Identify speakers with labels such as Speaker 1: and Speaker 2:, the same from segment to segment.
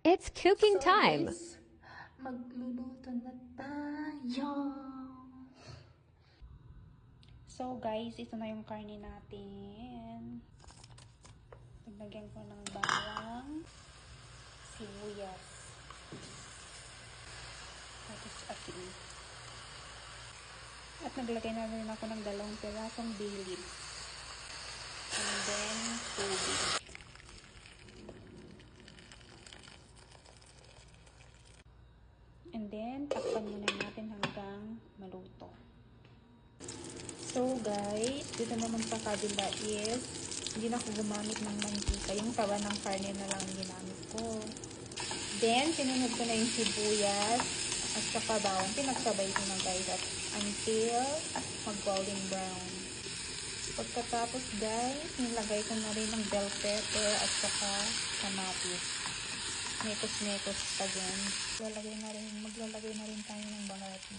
Speaker 1: It's cooking
Speaker 2: So
Speaker 1: time.
Speaker 2: guys, magluluto na tayo. So guys, ito na yung karne natin. Naglagyan ko ng bawang, sibuyas, tapos asin. At naglagay na rin ako ng 2 pirasong bay leaves. And then, tubig. And then, takpan muna natin hanggang maluto. So guys, dito naman sa kabila is, hindi na ako gumamit ng mantika. Yung tawa ng karne na lang ginamit ko. Then, sinunod ko na yung sibuyas at saka bawang. Pinagsabay ko na guys until mag-golden brown. Pagkatapos guys, nilagay ko na rin ng bell pepper at saka kamatis. Mekos-mekos pa din. Maglalagay na rin tayo ng bahati.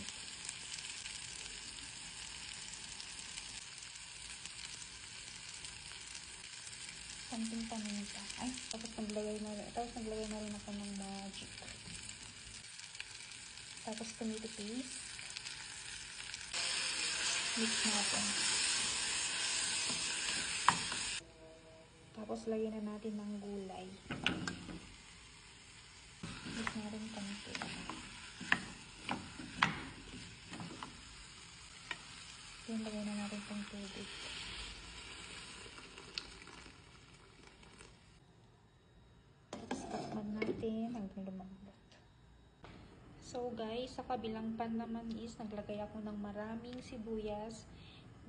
Speaker 2: Konting paminta. Tapos naglagay na rin ako ng magic. Tapos tomato paste. Mix natin. Tapos lagyan na natin ng gulay. Mix na rin konti. Then lagyan na natin itong tubig. Natin hanggang lumambot. So guys, sa kabilang pan naman is naglagay ako ng maraming sibuyas,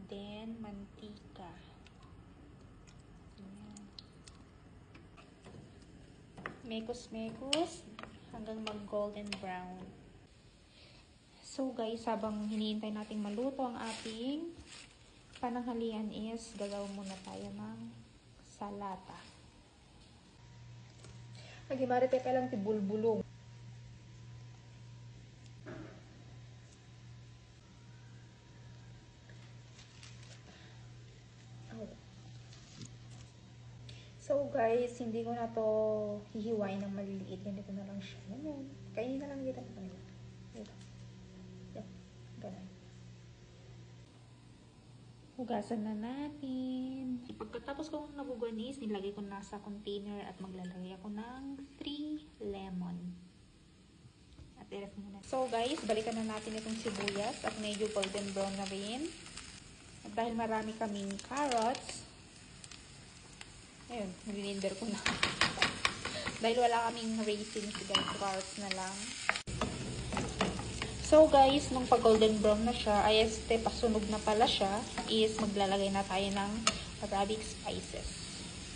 Speaker 2: then mantika. Ayan. Mekos-mekos hanggang mag golden brown. So guys, habang hinihintay nating maluto ang ating pananghalian is gagawin muna tayo ng salata. Nagimari teka lang ti bulbulong. So guys, hindi ko na to hihiwain ng maliliit. Ganito na lang siya. Ganyan. Kainin na lang dito. Dito. Yan. Ganun. Hugasan na natin. Pagkatapos kong naguganis, nilagay ko na sa container at maglalagay ako ng 3 lemon. At i-ref muna. So guys, balikan na natin itong sibuyas at medyo golden brown na rin. At dahil marami kaming carrots, ayun, nilininder ko na. Dahil wala kaming raisins, carrots na lang. So guys, nung pag golden brown na siya, ay pasunog na pala siya, is maglalagay na tayo ng Arabic spices.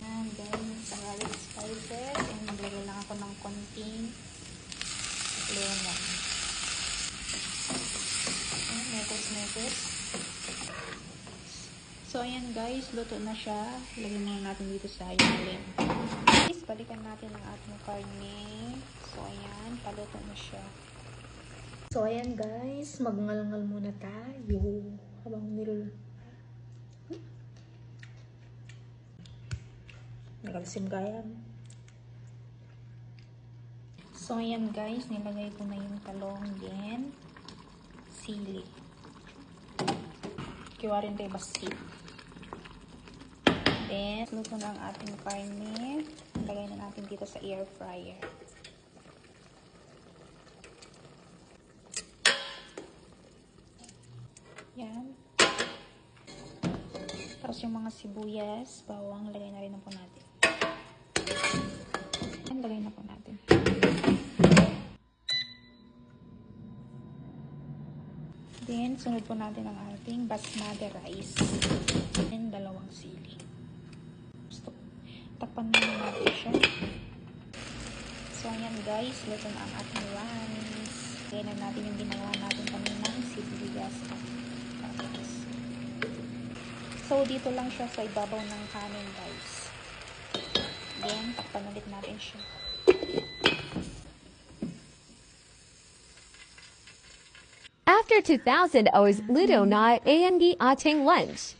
Speaker 2: And then, Arabic spices, and maglagay lang ako ng konting lemon. And mekos-mekos. So ayan guys, luto na siya. Lagyan muna natin dito sa ilalim. Guys, balikan natin ang ating karne. So ayan, paluto na siya. So, ayan guys, magngalngal muna tayo habang nagalisim gayam. So, ayan guys, nilagay ko na yung talong din, sili. Kiwa rin tayo basit. Then, luto na ang ating karne. Lagay na natin dito sa air fryer. Yan. Tapos yung mga sibuyas, bawang, lagay na rin na po natin. Yan, lagay na po natin. Then, sunod po natin ang ating basmati rice. And 2 sili. Stop. Takpan muna natin siya. So, ayan guys, luto na ang ating rice. Lagay na natin yung ginawa natin kaninang sibuyas at carrots. So, dito lang siya sa ibabaw ng kanin guys. Then, takpan ulit natin siya.
Speaker 1: After 2,000 hours luto na ating lunch.